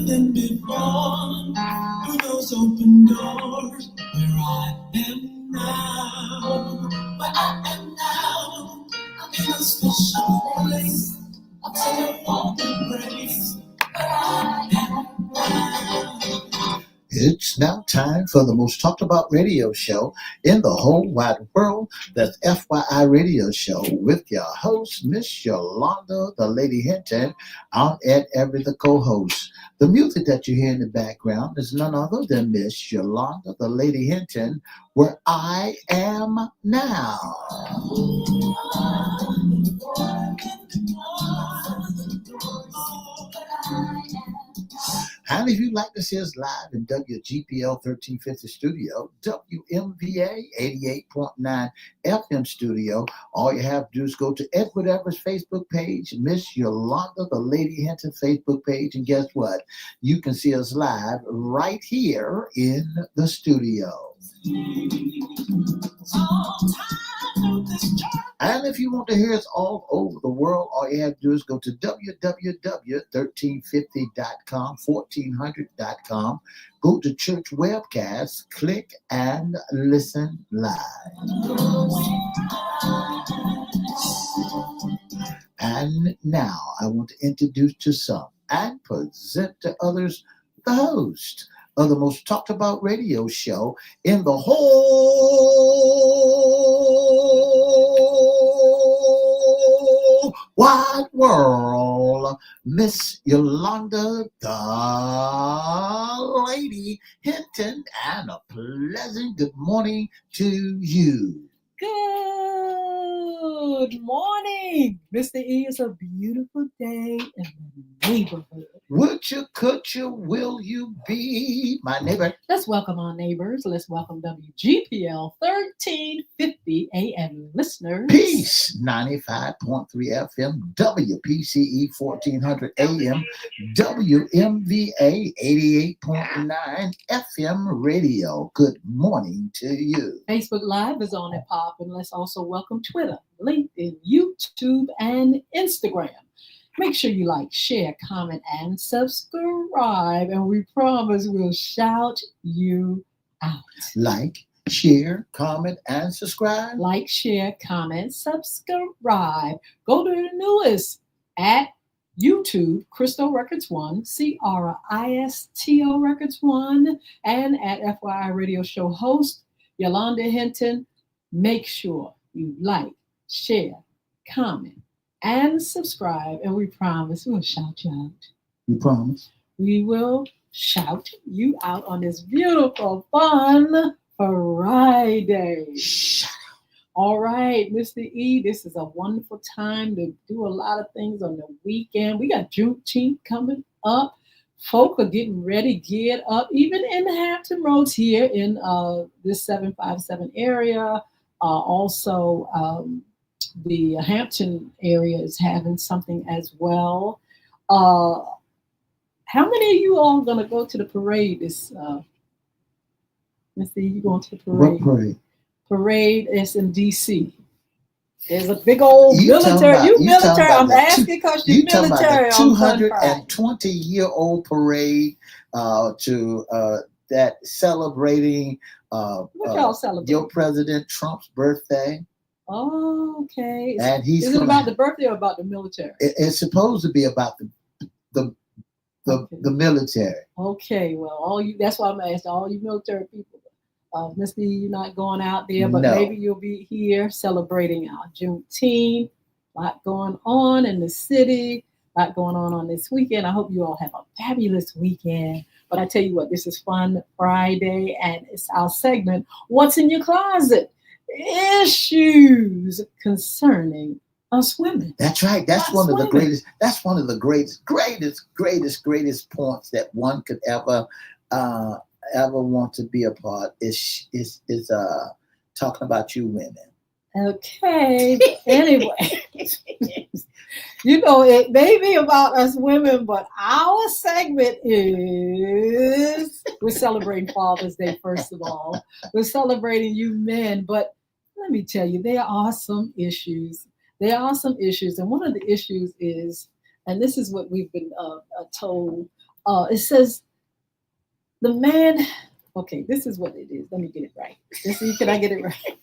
than before through those open doors where I am now. Where I am now, I'm in a special place. I'm still walking grace where I am now. It's now time for the most talked about radio show in the whole wide world. That's FYI Radio Show with your host, Miss Yolanda, the Lady Hinton. I'm Ed Everett, the co-host. The music that you hear in the background is none other than Miss Yolanda, the Lady Hinton, where I am now. And if you'd like to see us live in WGPL 1350 studio, WMVA 88.9 FM studio, all you have to do is go to Edward Everett's Facebook page, Miss Yolanda, the Lady Hinton Facebook page, and guess what? You can see us live right here in the studio. And if you want to hear us all over the world, all you have to do is go to www.1350.com, 1400.com, go to church webcasts, click and listen live. And now I want to introduce to some and present to others the host of the most talked about radio show in the whole wide world, Miss Yolanda, the Lady Hinton, and a pleasant good morning to you. Good morning. Mr. E, it's a beautiful day in the neighborhood. Would you, could you, will you be my neighbor? Let's welcome our neighbors. Let's welcome WGPL 1350 AM listeners. Peace, 95.3 FM, WPCE 1400 AM, WMVA 88.9 FM radio. Good morning to you. Facebook Live is on at Pop, and let's also welcome Twitter, LinkedIn, YouTube, and Instagram. Make sure you like, share, comment, and subscribe, and we promise we'll shout you out. Like, share, comment, and subscribe. Like, share, comment, subscribe. Go to the newest at YouTube, Crystal Records 1, CRISTO Records 1, and at FYI Radio Show host, Yolanda Hinton. Make sure you like, share, comment, and subscribe, and we promise we'll shout you out. You promise? We will shout you out on this beautiful, fun Friday. Shout out. All right, Mr. E, this is a wonderful time to do a lot of things on the weekend. We got Juneteenth coming up. Folk are getting ready, geared up, even in the Hampton Roads here in this 757 area. Also, the Hampton area is having something as well. How many of you all going to go to the parade this, Mr. E, you going to the parade? What parade? Parade is in D.C. There's a big old military. Military. I'm asking because you're military. 220-year-old parade to that celebrating what y'all celebrating? your President Trump's birthday. Oh, okay. And he's is it about the birthday or about the military? It's supposed to be about the military. Okay. Well, all you. That's why I'm asking all you military people. Mr. E, you're not going out there, but No. maybe you'll be here celebrating our Juneteenth. A lot going on in the city, a lot going on this weekend. I hope you all have a fabulous weekend. But I tell you what, this is Fun Friday, and it's our segment, What's in Your Closet? Issues concerning us women. That's right. That's Us one of the women. greatest. That's one of the greatest points that one could ever want to be a part is talking about you women. Okay. Anyway, you know, it may be about us women, but our segment is we're celebrating Father's Day, first of all. We're celebrating you men, but let me tell you, there are some issues. There are some issues, and one of the issues is, and this is what we've been told It says the man. Okay, this is what it is. Let me get it right. Let's see, can I get it right?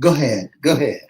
Go ahead. Go ahead.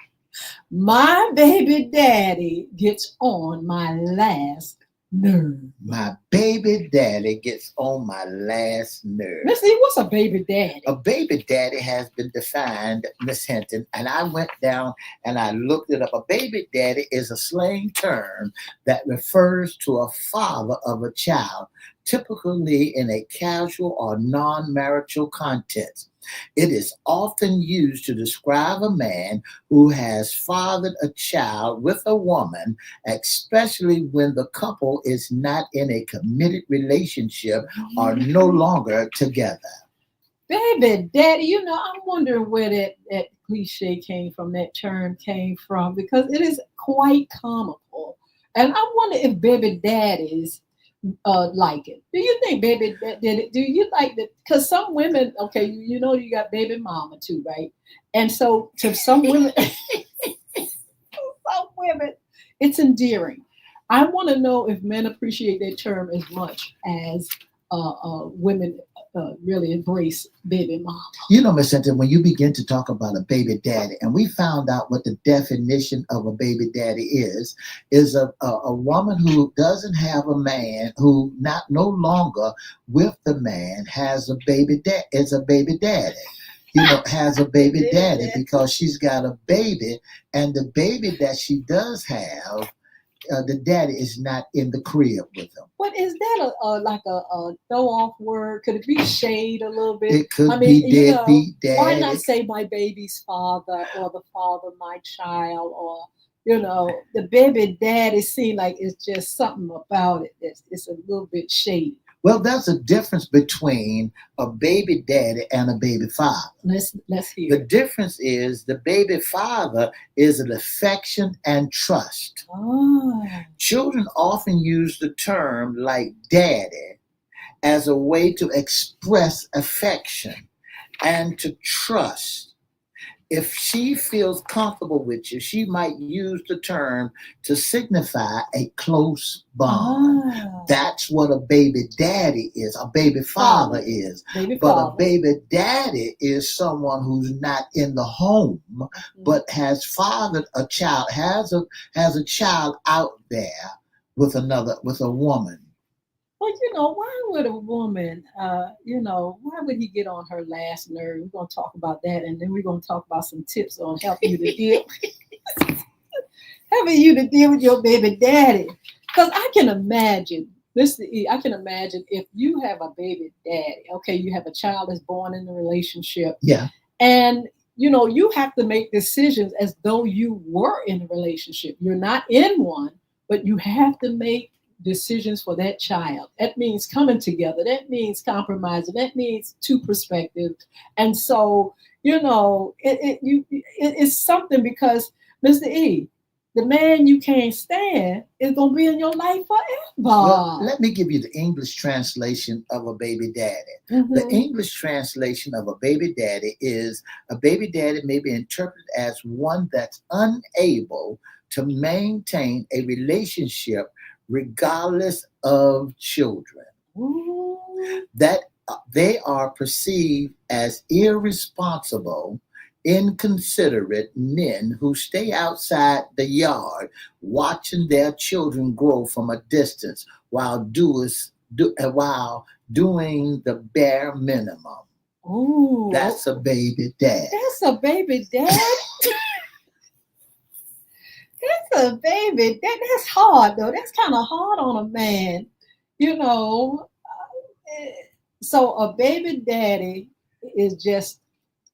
My baby daddy gets on my last nerve. My baby daddy gets on my last nerve. Let's see, what's a baby daddy? A baby daddy has been defined, Miss Hinton, and I went down and I looked it up. A baby daddy is a slang term that refers to a father of a child, typically in a casual or non-marital context. It is often used to describe a man who has fathered a child with a woman, especially when the couple is not in a committed relationship or no longer together. Baby daddy, I'm wondering where that cliche came from, that term came from, because it is quite comical. And I wonder if baby daddies like it. Do you think do you like that? Because some women, okay, you got baby mama too, right? And so to some women, some women, it's endearing. I want to know if men appreciate that term as much as women really embrace baby mama. You know, Miss Cynthia, when you begin to talk about a baby daddy, and we found out what the definition of a baby daddy is a woman who doesn't have a man, who no longer with the man has a baby dad, is a baby daddy. Has a baby daddy because she's got a baby, and the baby that she does have, the daddy is not in the crib with them. But is that like a throw off word? Could it be shade a little bit? It could be deadbeat daddy. Why not say my baby's father or the father of my child, or the baby daddy seems like it's just something about it it's a little bit shady. Well, that's a difference between a baby daddy and a baby father. Let's hear. The difference is the baby father is an affection and trust. Oh. Children often use the term like daddy as a way to express affection and to trust. If she feels comfortable with you, she might use the term to signify a close bond. That's what a baby daddy is. A baby father is. A baby daddy is someone who's not in the home, but has fathered a child, has a child out there with a woman. Well, why would a woman, why would he get on her last nerve? We're going to talk about that, and then we're going to talk about some tips on helping you to deal with your baby daddy. Because I can imagine, I can imagine if you have a baby daddy, okay, you have a child that's born in a relationship. Yeah. And, you have to make decisions as though you were in a relationship. You're not in one, but you have to make decisions for that child. That means coming together. That means compromising. That means two perspectives. And so, it's something, because Mr. E, the man you can't stand is going to be in your life forever. Well, let me give you the English translation of a baby daddy. Mm-hmm. The English translation of a baby daddy is a baby daddy may be interpreted as one that's unable to maintain a relationship regardless of children. Ooh. That they are perceived as irresponsible, inconsiderate men who stay outside the yard watching their children grow from a distance while doing the bare minimum. Ooh. That's a baby dad. That's a baby dad? That's a baby. That's hard, though. That's kind of hard on a man, So a baby daddy is just,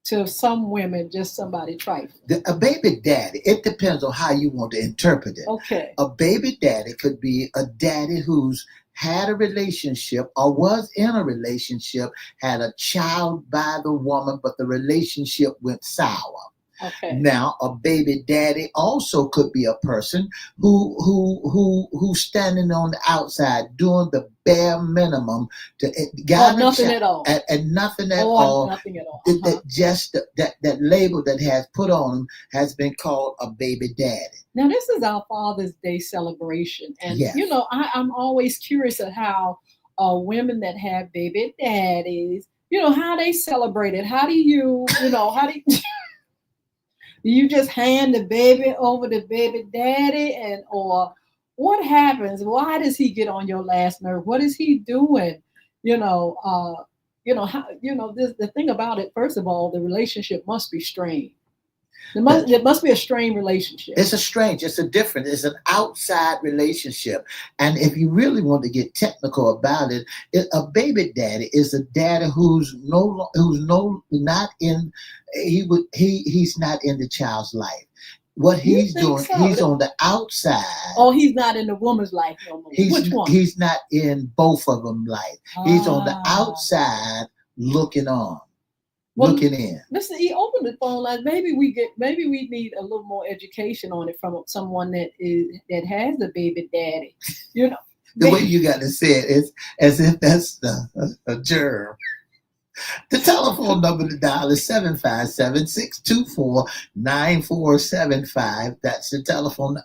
to some women, just somebody trifling. A baby daddy, it depends on how you want to interpret it. Okay. A baby daddy could be a daddy who's had a relationship or was in a relationship, had a child by the woman, but the relationship went sour. Okay. Now, a baby daddy also could be a person who's standing on the outside doing the bare minimum to got nothing at all, and nothing at all. Nothing at all. That just that label that has put on him has been called a baby daddy. Now, this is our Father's Day celebration, and yes. I'm always curious at how women that have baby daddies, how they celebrate it. How do you just hand the baby over to baby daddy, and or what happens? Why does he get on your last nerve? What is he doing? You know, how this the thing about it, first of all, the relationship must be strained. There must be a strained relationship. It's a different, it's an outside relationship. And if you really want to get technical about it, a baby daddy is a daddy not in, he's not in the child's life. What he's doing, so? he's on the outside. Oh, he's not in the woman's life no more. Which one? He's not in both of them life. He's on the outside looking on. Well, looking in. Mr. E, open the phone line. Maybe we need a little more education on it from someone that has a baby daddy. The way you got to say it is as if that's a germ. The telephone number to dial is 757-624-9475. That's the telephone.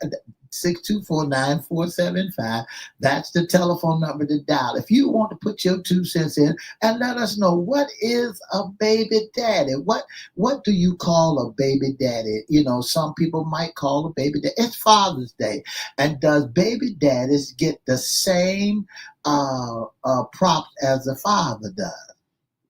624-9475. That's the telephone number to dial. If you want to put your 2 cents in and let us know, what is a baby daddy? What do you call a baby daddy? Some people might call a baby daddy. It's Father's Day. And does baby daddies get the same props as a father does?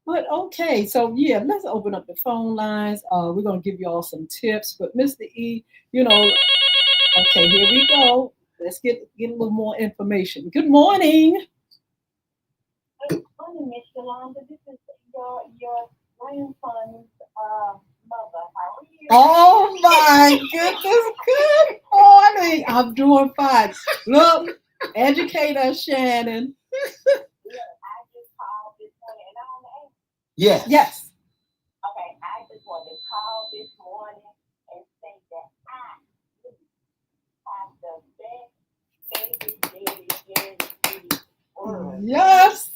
But okay, so yeah, let's open up the phone lines. We're gonna give you all some tips. But Mr. E, okay, here we go. Let's get a little more information. Good morning. Good morning, Miss Yolanda. This is your grandson's mother. How are you? Oh my goodness! Good morning. I'm doing fine. Look, educate us, Shannon. Yes. Yes. Okay, I just wanted to call this morning and say that I have the best baby daddy world. Yes.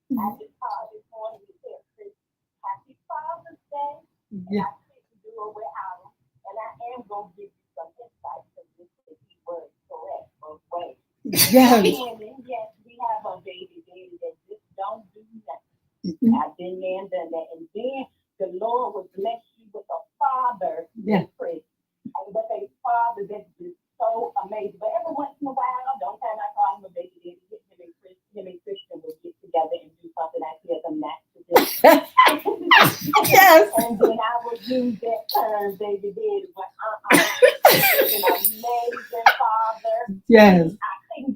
I just called this morning to tell Chris Happy Father's Day. And I couldn't do it without him. And I am going to give you some insight because this is he was correct both ways. Yes. Yes, we have a baby daddy that just don't do nothing. I've been there and done that. And then the Lord will bless you with a father, Chris. And with a father that's just so amazing. But every once in a while, don't time I call him a baby daddy, him and Christian will get together and do something I feel them not to do. Yes. And then I would use that term, baby daddy, but he's an amazing father. Yes. I could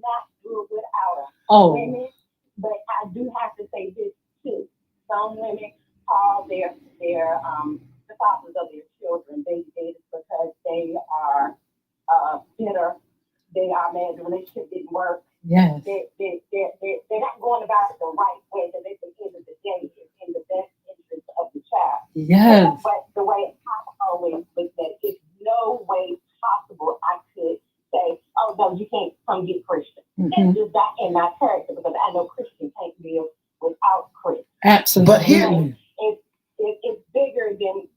not do it without him. Oh. Women, but I do have to say this too. Some women call their the fathers of their children baby daddies because they are bitter. They are mad the relationship didn't work. Yes. They're not going about it the right way. That at the end of the day, it's in the best interest of the child. Yes. But the way I always look at it, it's no way possible I could say, oh no, you can't come get Christian. That's just not in my character because I know Christian can't live without Chris. Absolutely. But here, it's bigger than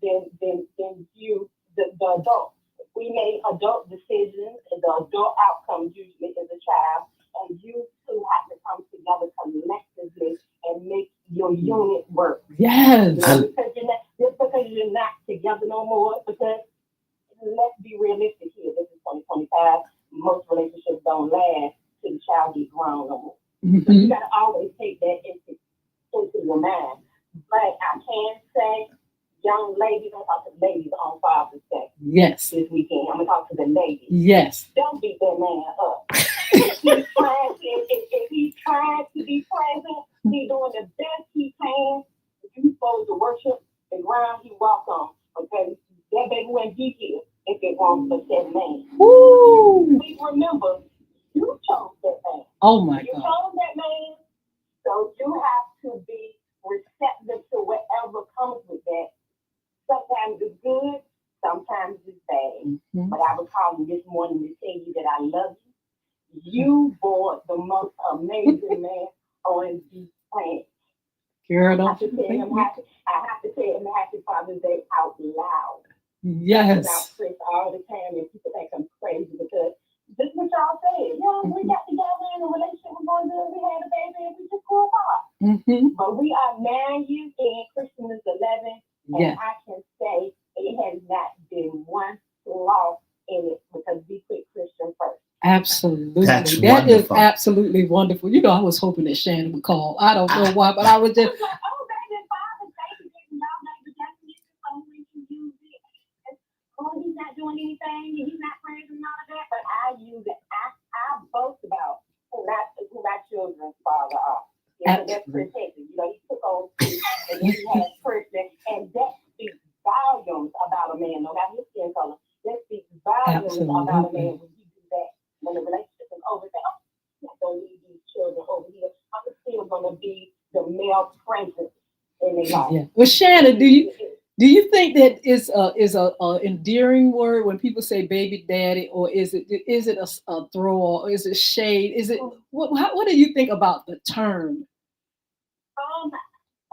you, the adult. We made adult decisions, and the adult outcome usually is a child, and you two have to come together collectively and make your unit work. Yes. Just because you're not together no more, because let's be realistic here. This is 2025. Most relationships don't last till the child gets grown no more. So you got to always take that into your mind. But I can say, young ladies, I'm talking to ladies on Father's Day. Yes. This weekend, I'm going to talk to the ladies. Yes. Don't beat that man up. If he's trying to be present, he's doing the best he can. You're supposed to worship the ground he walked on. Okay? That baby wouldn't be here if it weren't for that man. Woo! Please remember, you chose that man. Oh my You God. chose that man, so you have to be receptive to whatever comes with that. Sometimes it's good, sometimes it's bad. But I was calling this morning to tell you that I love you. You bore the most amazing man on the planet. Girl, I have to tell him happy Father's Day out loud. Yes. About Chris all the time, and people think I'm crazy because just what y'all said. We got together in a relationship, we're going good, we had a baby, But we are 9 years in, Christian is 11, and I can say it has not been one flaw in it because we put Christian first. Absolutely. That's That is wonderful. absolutely wonderful. You know, I was hoping that Shannon would call. I don't know why, but I was I just, was like, oh, baby, Father, baby, y'all like the definition so we can use it. Oh, he's not doing anything, and he's not praying and all of that, but I use it. I boast about who my children's father are. Yeah, that's protected. You know, he took on two, and then he has person, and that speaks volumes about a man, no matter his skin color. That speaks volumes about a man when you do that. When the relationship is over, say, oh, I'm not going to leave these children over here. I'm still going to be the male presence in their life. yeah. Well, Shannon, do you think that is a endearing word when people say baby daddy, or is it a throw, or is it shade? Is it what do you think about the term?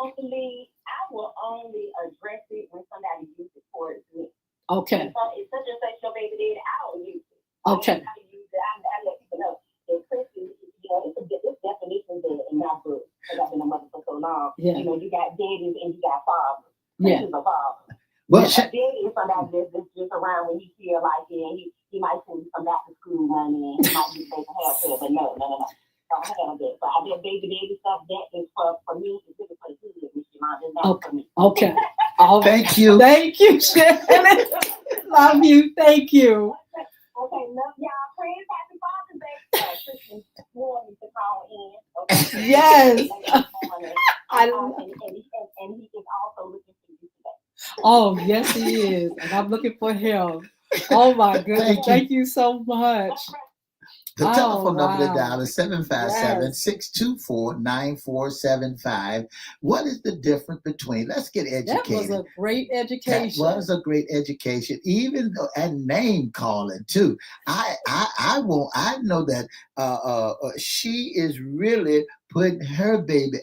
Only I will only address it when somebody uses it towards me. Okay. So it's such and such your baby daddy, I don't use it. Okay. I use it. I let people know that Christian, you know, it's definitions in my book because I've been a mother for so long. Yeah. You know, you got daddies and you got fathers. Yeah. Christian's a father. Well, a daddy is somebody that's just around when he feel like it, and he might send you some back to school money, and he might be taking haircut, but no. Don't have that. So I did baby daddy stuff. That is for me. It's really for the kids. It's not for me. Okay. Thank you. Thank you, Shannon. Love you. Thank you. Okay, love y'all. Friends, happy Father's Day. Christian wanted to call in. Okay. Yes. And he is also looking for you today. Oh, yes, he is. And I'm looking for him. Oh, my goodness. Thank you so much. The telephone number to dial is 757-624-9475. What is the difference between, let's get educated. That was a great education. That was a great education, even though, and name calling too. I know that she is really putting her baby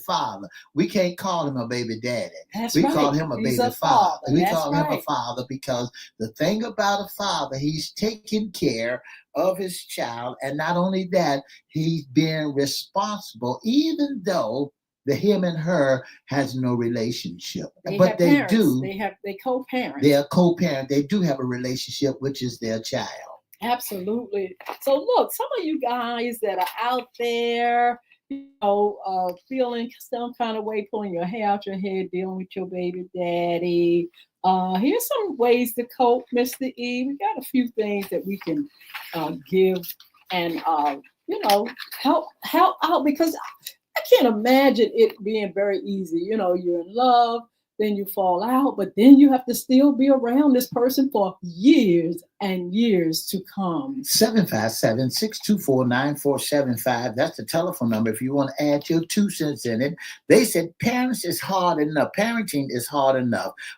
father. We can't call him a baby daddy. That's we right. call him a He's baby a father. We That's call right. him a father because the thing about a father, he's taking care of his child, and not only that, he's being responsible, even though the him and her has no relationship. They but they parents. do. They co-parent. They are co-parent. They do have a relationship, which is their child. Absolutely. So look, some of you guys that are out there, you know, feeling some kind of way, pulling your hair out your head, dealing with your baby daddy. Here's some ways to cope, Mr. E. We got a few things that we can give and you know, help out, because I can't imagine it being very easy. You know, you're in love, then you fall out, but then you have to still be around this person for years and years to come. 757-624-9475. That's the telephone number if you want to add your 2 cents in it. They said parenting is hard enough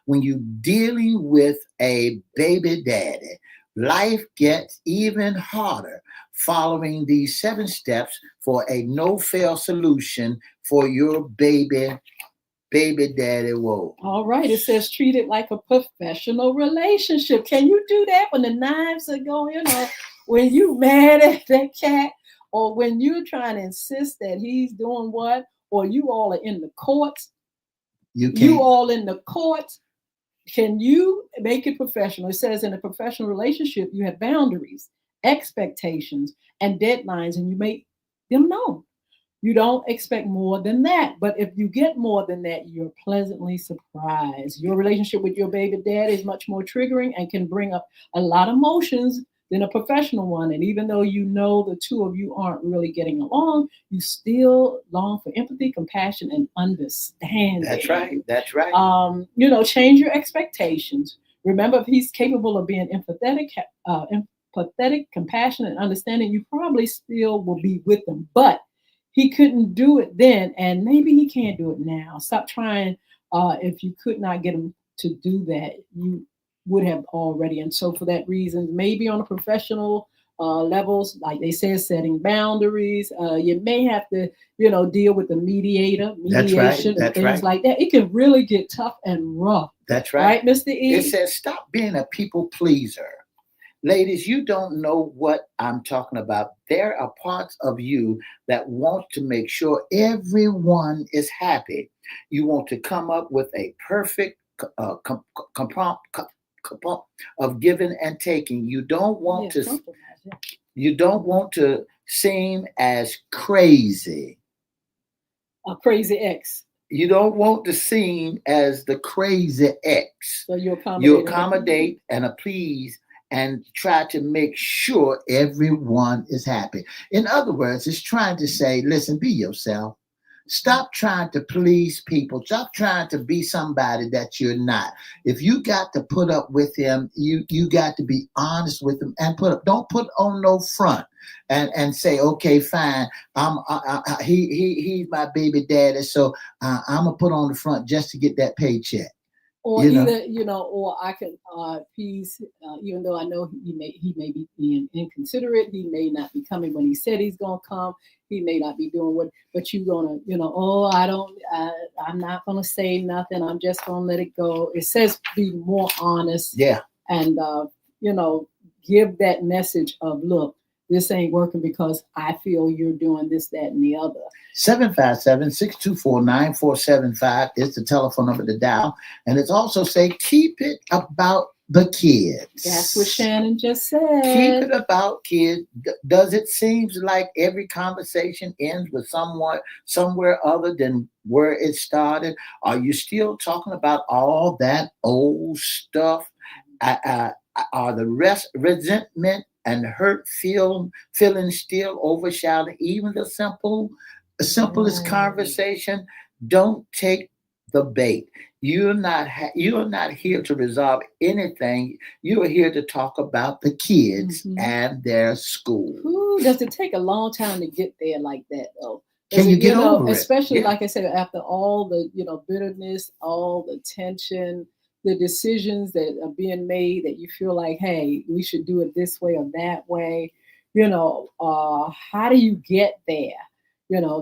when you're dealing with a baby daddy. Life gets even harder following these 7 steps for a no-fail solution for your baby daddy woes. All right. It says treat it like a professional relationship. Can you do that when the knives are going, you know, when you mad at that cat, or when you're trying to insist that he's doing what, or you all are in the courts? You all in the courts. Can you make it professional? It says in a professional relationship, you have boundaries, expectations, and deadlines, and you make them known. You don't expect more than that. But if you get more than that, you're pleasantly surprised. Your relationship with your baby dad is much more triggering and can bring up a lot of emotions than a professional one. And even though you know the two of you aren't really getting along, you still long for empathy, compassion, and understanding. That's right. That's right. You know, change your expectations. Remember, if he's capable of being empathetic, compassionate, and understanding, you probably still will be with him. But he couldn't do it then, and maybe he can't do it now. Stop trying. If you could not get him to do that, you would have already. And so for that reason, maybe on a professional levels, like they said, setting boundaries, you may have to, you know, deal with the mediation, and things like that. It can really get tough and rough. That's right. Right, Mr. E? It says stop being a people pleaser. Ladies, you don't know what I'm talking about. There are parts of you that want to make sure everyone is happy. You want to come up with a perfect com- of giving and taking. You don't want Yeah, to. compromise. Yeah. You don't want to seem as crazy. A crazy ex. You don't want to seem as the crazy ex. So you You accommodate her. accommodate and please and try to make sure everyone is happy. In other words, it's trying to say, listen, be yourself. Stop trying to please people. Stop trying to be somebody that you're not. If you got to put up with him, you got to be honest with him and don't put on no front and say, okay, fine. He's my baby daddy, so I'm gonna put on the front just to get that paycheck. Or You know, either, or I can appease, even though I know he may be being inconsiderate, he may not be coming when he said he's gonna come, he may not be doing what, but you gonna, oh, I'm not gonna say nothing, I'm just gonna let it go. It says be more honest, yeah. and you know, give that message of, look, this ain't working because I feel you're doing this, that, and the other. 757-624-9475 is the telephone number to dial. And it's also say, keep it about the kids. That's what Shannon just said. Keep it about kids. Does it seem like every conversation ends with someone somewhere other than where it started? Are you still talking about all that old stuff? Are the resentment and hurt feelings still overshadowing even the simplest conversation? Don't take the bait. You're not here to resolve anything. You are here to talk about the kids and their school. Ooh, does it take a long time to get there like that though? Can you get over it? Especially Yeah. like I said, after all the bitterness, all the tension, the decisions that are being made that you feel like, hey, we should do it this way or that way. How do you get there?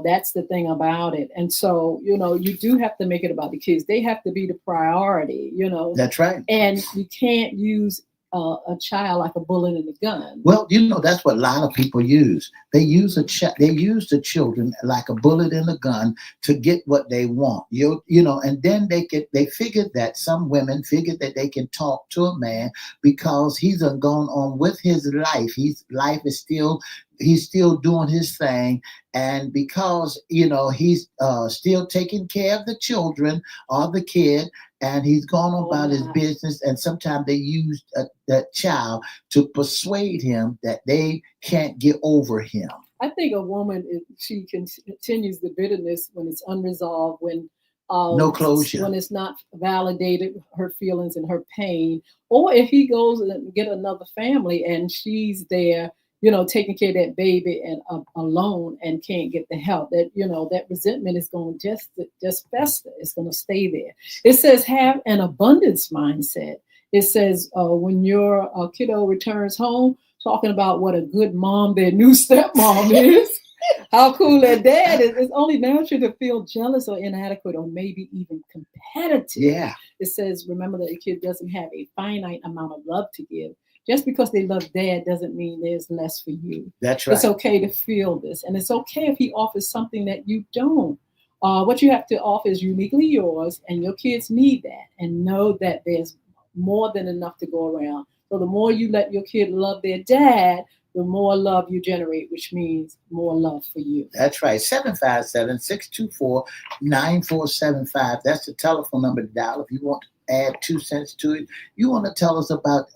That's the thing about it. And so, you do have to make it about the kids. They have to be the priority, That's right. and you can't use a child like a bullet in a gun. Well, that's what a lot of people use. They use they use the children like a bullet in a gun to get what they want. And then they figure that some women figure that they can talk to a man because he's gone on with his life. He's still doing his thing, and because he's still taking care of the children or the kid, and he's gone on about his business, and sometimes they use that child to persuade him that they can't get over him. I think a woman, she continues the bitterness when it's unresolved, when no closure, when it's not validated, her feelings and her pain, or if he goes and get another family and she's there, taking care of that baby and alone and can't get the help, that resentment is going to just fester. It's going to stay there. It says have an abundance mindset. It says when your kiddo returns home, talking about what a good mom their new stepmom is, how cool their dad is. It's only natural to feel jealous or inadequate or maybe even competitive. Yeah. It says remember that your kid doesn't have a finite amount of love to give. Just because they love dad doesn't mean there's less for you. That's right. It's okay to feel this. And it's okay if he offers something that you don't. What you have to offer is uniquely yours, and your kids need that. And know that there's more than enough to go around. So the more you let your kid love their dad, the more love you generate, which means more love for you. That's right. 757-624-9475. That's the telephone number to dial if you want to add 2 cents to it. You want to tell us about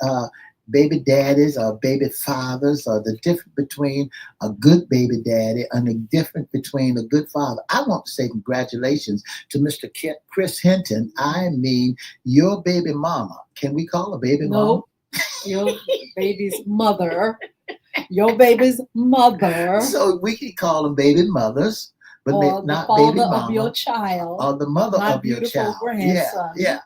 baby daddies or baby fathers, or the difference between a good baby daddy and the difference between a good father. I want to say congratulations to Mr. Chris Hinton. I mean, your baby mama. Can we call her baby mama? Your baby's mother. Your baby's mother. So we can call them baby mothers, but or not the father baby mama. of your child. Or the mother my of your child. Grandson. Yeah.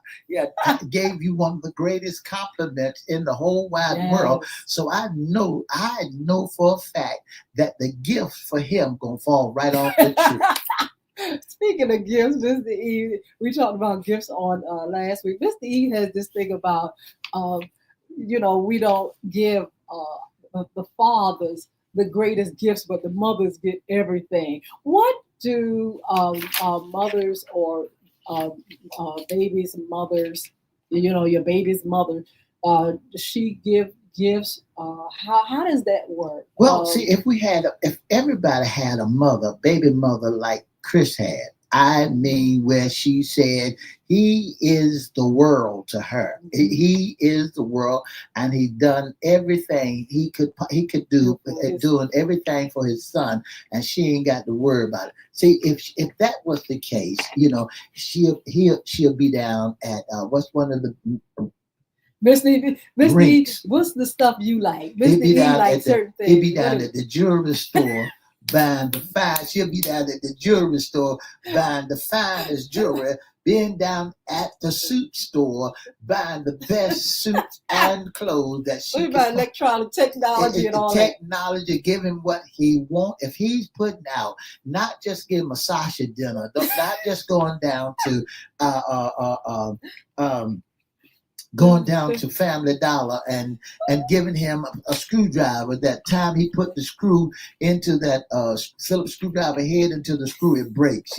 I gave you one of the greatest compliments in the whole wide world. So I know for a fact that the gift for him gonna fall right off the tree. Speaking of gifts, Mr. E, we talked about gifts on last week. Mr. E has this thing about we don't give the fathers the greatest gifts, but the mothers get everything. What do mothers or babies' mothers, your baby's mother, does she give gifts? How does that work? Well, see, if everybody had a mother, baby mother like Chris had, I mean, where she said he is the world to her. He is the world, and he done everything he could do, doing everything for his son, and she ain't got to worry about it. See, if that was the case, she'll be down at what's one of the Miss E, rinks. what's the stuff you like? He'll Mr. be E down like at certain he'll things. be down at the jewelry store buying the fine. She'll be down at the jewelry store buying the finest jewelry. Being down at the suit store buying the best suits and clothes that she What about electronic technology and all that? Technology, give him what he want. If he's putting out, not just give him a Sasha dinner, not just going down to going down to Family Dollar and giving him a screwdriver. That time he put the screw into that Phillips screwdriver head into the screw, it breaks.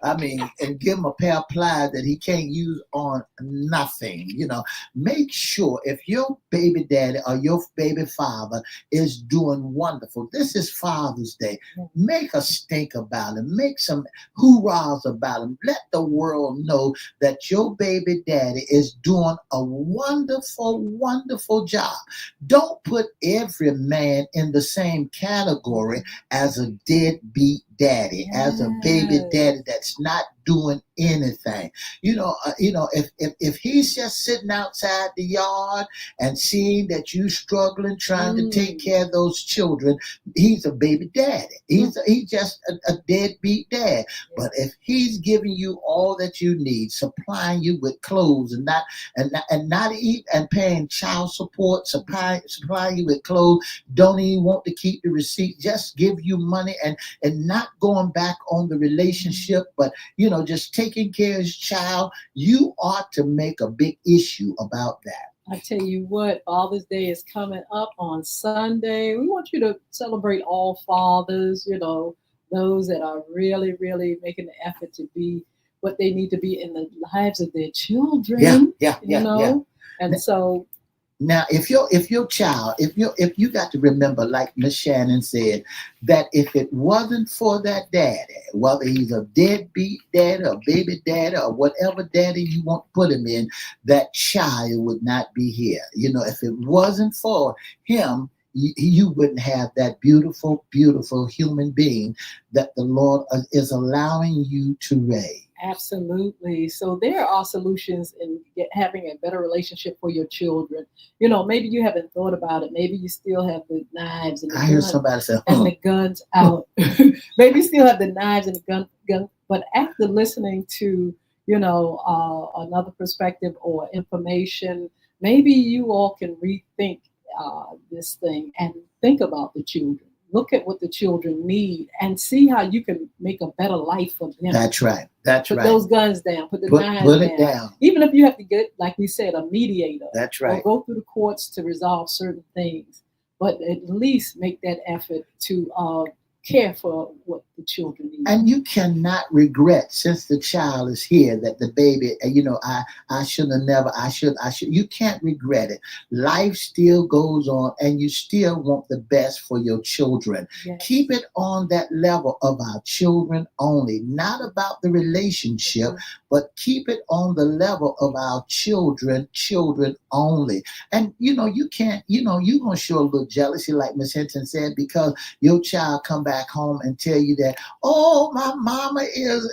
I mean, and give him a pair of pliers that he can't use on nothing. Make sure if your baby daddy or your baby father is doing wonderful. This is Father's Day. Make a stink about him. Make some hoorahs about him. Let the world know that your baby daddy is doing a wonderful, wonderful job. Don't put every man in the same category as a deadbeat daddy, as a baby daddy that's not doing anything. If he's just sitting outside the yard and seeing that you struggling trying to take care of those children, he's a baby daddy. He's just a deadbeat dad. But if he's giving you all that you need, supplying you with clothes and not eat and paying child support, supplying you with clothes, don't even want to keep the receipt, just give you money and not going back on the relationship, but just taking care of his child, you ought to make a big issue about that. I tell you what, Father's Day is coming up on Sunday. We want you to celebrate all fathers, those that are really, really making the effort to be what they need to be in the lives of their children. Yeah. And so now, if your child, if you got to remember, like Miss Shannon said, that if it wasn't for that daddy, whether he's a deadbeat daddy or baby daddy or whatever daddy you want to put him in, that child would not be here. If it wasn't for him, you wouldn't have that beautiful, beautiful human being that the Lord is allowing you to raise. Absolutely. So there are solutions in having a better relationship for your children. Maybe you haven't thought about it. Maybe you still have the knives and the I hear somebody say, and the guns out. Maybe you still have the knives and the gun. But after listening to, another perspective or information, maybe you all can rethink this thing and think about the children. Look at what the children need and see how you can make a better life for them. That's right. Put those guns down. Put the knives put it down. Even if you have to get, like we said, a mediator. That's right. Or go through the courts to resolve certain things. But at least make that effort to care for what the children need. And you cannot regret, since the child is here, that the baby, I should have never, I should. You can't regret it. Life still goes on and you still want the best for your children. Yes. Keep it on that level of our children only, not about the relationship, but keep it on the level of our children only. And, you can't, you're going to show a little jealousy, like Miss Hinton said, because your child come back home and tell you that, oh, my mama is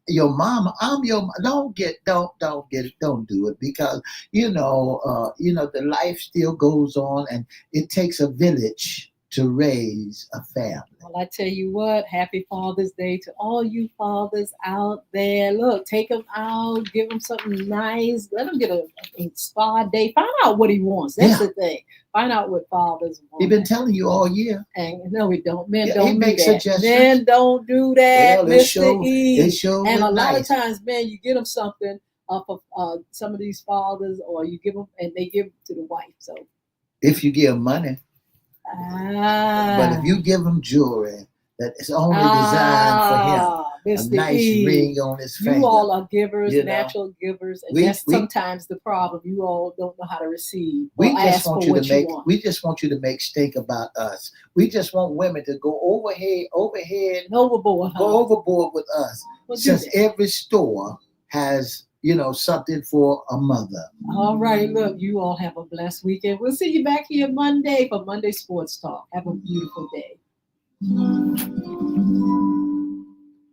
your mama. I'm your. Don't do it, because the life still goes on, and it takes a village to raise a family. Well, I tell you what, happy Father's Day to all you fathers out there. Look, take him out, give him something nice. Let him get a spa day. Find out what he wants. That's the thing. Find out what fathers want. He's been telling you all year. And no, we don't. Men don't do that. Suggestions. Men don't do that, well, Mr. E. It shows and a lot nice. of times, man, you get them something. off of some of these fathers, or you give them and they give to the wife. So if you give money, but if you give him jewelry that is only designed for him, a Mr. nice E, ring on his finger. you all are givers, you know, natural givers, and we- that's we- sometimes the problem. You all don't know how to receive or we just ask want for you what to make. you want. We just want you to make steak about us. We just want women to go overhead, Overboard, huh? go overboard with us. Well, do Since that. every store has, something for a mother. All right, look, you all have a blessed weekend. We'll see you back here Monday for Monday Sports Talk. Have a beautiful day.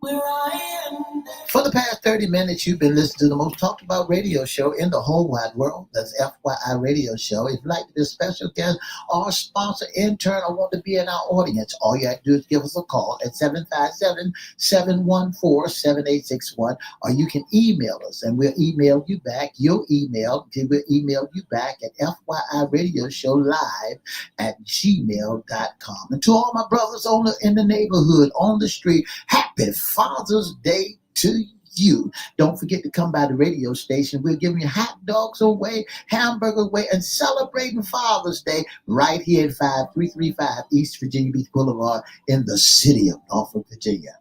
Where I am. For the past 30 minutes, you've been listening to the most talked about radio show in the whole wide world. That's FYI Radio Show. If you'd like to be a special guest or sponsor, intern, or want to be in our audience, all you have to do is give us a call at 757-714-7861, or you can email us and we'll email you back your email. We'll email you back at FYIRadiosHowLive@gmail.com. And to all my brothers in the neighborhood, on the street, happy Father's Day to you. Don't forget to come by the radio station. We're giving you hot dogs away, hamburgers away, and celebrating Father's Day right here at 5335 East Virginia Beach Boulevard in the city of Norfolk, Virginia.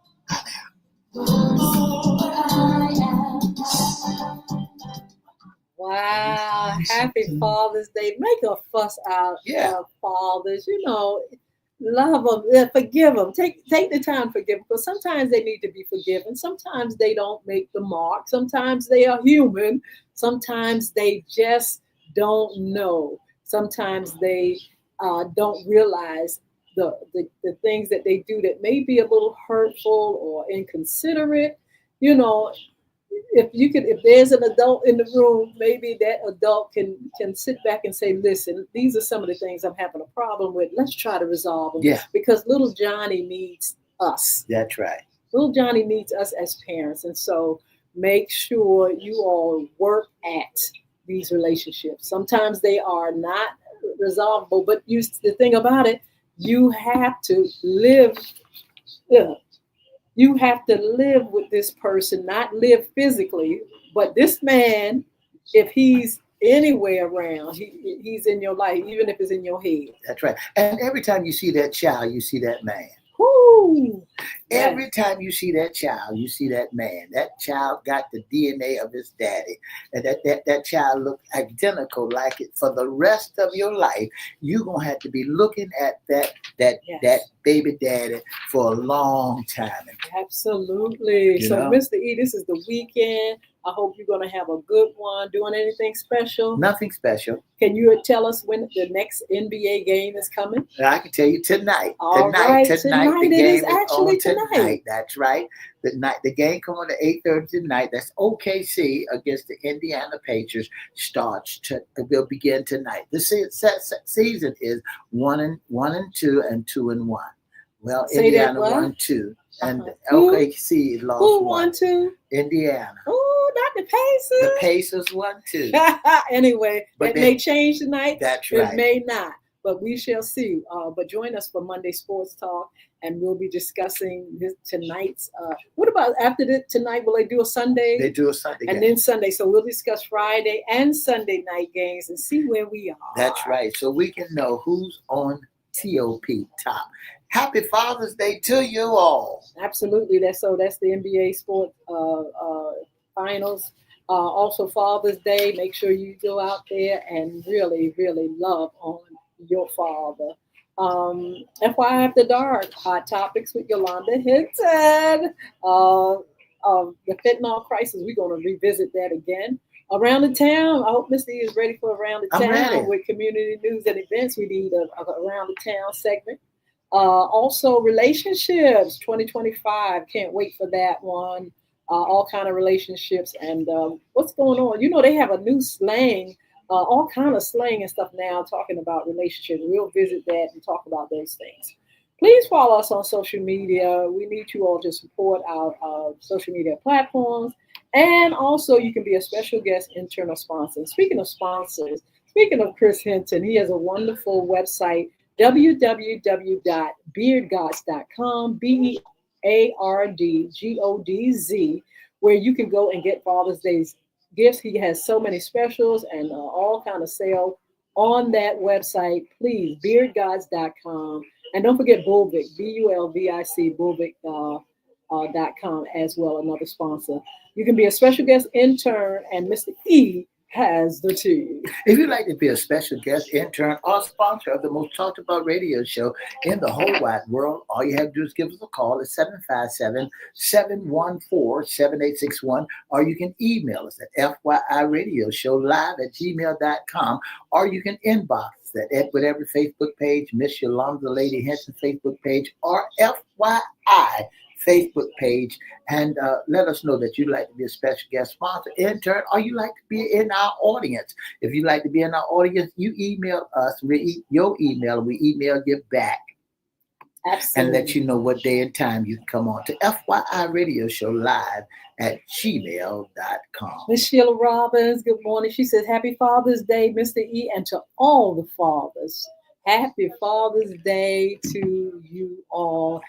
Wow, happy Father's Day. Make a fuss out of fathers. Love them, forgive them. Take the time to forgive them, because sometimes they need to be forgiven. Sometimes they don't make the mark. Sometimes they are human. Sometimes they just don't know. Sometimes they don't realize the things that they do that may be a little hurtful or inconsiderate. If there's an adult in the room, maybe that adult can sit back and say, listen, these are some of the things I'm having a problem with. Let's try to resolve them. Yeah. Because little Johnny needs us. That's right. Little Johnny needs us as parents. And so make sure you all work at these relationships. Sometimes they are not resolvable, but the thing about it, you have to live. You have to live with this person, not live physically, but this man, if he's anywhere around, he's in your life, even if it's in your head. That's right. And every time you see that child, you see that man. Woo! Every time you see that child, you see that man. That child got the DNA of his daddy. And that child looked identical like it for the rest of your life. You're going to have to be looking at that baby daddy for a long time. Absolutely. So, Mr. E, this is the weekend. I hope you're going to have a good one. Doing anything special? Nothing special. Can you tell us when the next NBA game is coming? I can tell you tonight. Tonight. The game is actually tonight. That's right. The game coming on at 8:30 tonight. That's OKC against the Indiana Pacers. Will begin tonight. The season is 1-2 and 2-1. Well, Say Indiana that 1-2. And OKC lost. Who won 2? Indiana. Oh, not the Pacers. The Pacers won 2. Anyway, it may change tonight. That's right. It may not, but we shall see. But join us for Monday Sports Talk, and we'll be discussing tonight's. What about after tonight? Will they do a Sunday? They do a Sunday game. And then Sunday. So we'll discuss Friday and Sunday night games and see where we are. That's right. So we can know who's on TOP top. Happy Father's Day to you all. Absolutely. That's the NBA sport finals. Also Father's Day. Make sure you go out there and really, really love on your father. FYI After Dark, Hot Topics with Yolanda Hinton. The fentanyl crisis, we're going to revisit that again. Around the Town, I hope Mr. E is ready for Around the Town with community news and events. We need a Around the Town segment. Also relationships 2025. Can't wait for that one. All kind of relationships and what's going on. They have a new slang, all kind of slang and stuff now talking about relationships. We'll visit that and talk about those things. Please follow us on social media. We need you all to support our social media platforms. And also you can be a special guest internal sponsor. Speaking of sponsors, speaking of Chris Hinton, he has a wonderful website, www.beardgods.com, BeardGodz, where you can go and get Father's Day gifts. He has so many specials and all kind of sale on that website. Please, beardgods.com. And don't forget Bulvic, Bulvic, Bulvic.com as well, another sponsor. You can be a special guest intern, and Mr. E has the tea. If you'd like to be a special guest, intern, or sponsor of the most talked about radio show in the whole wide world, all you have to do is give us a call at 757-714-7861, or you can email us at FYIRadiosHowLive@gmail.com, or you can inbox that at whatever Facebook page, Miss Yolanda Lady Hinton Facebook page, or FYI Facebook page, and let us know that you'd like to be a special guest sponsor, intern, or you like to be in our audience. If you'd like to be in our audience, you email us, your email, we email you back. Absolutely. And let you know what day and time you can come on to FYI Radio Show Live at gmail.com. Miss Sheila Robbins, good morning. She says, Happy Father's Day, Mr. E, and to all the fathers. Happy Father's Day to you all.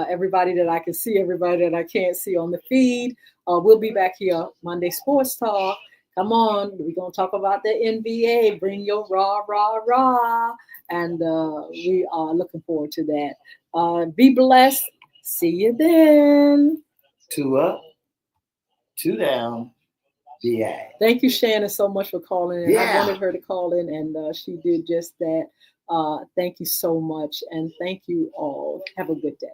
Everybody that I can see, everybody that I can't see on the feed. We'll be back here Monday Sports Talk. Come on, we're going to talk about the NBA. Bring your rah, rah, rah. And we are looking forward to that. Be blessed. See you then. 2 up, 2 down, BA. Thank you, Shannon, so much for calling in. Yeah. I wanted her to call in, and she did just that. Thank you so much, and thank you all. Have a good day.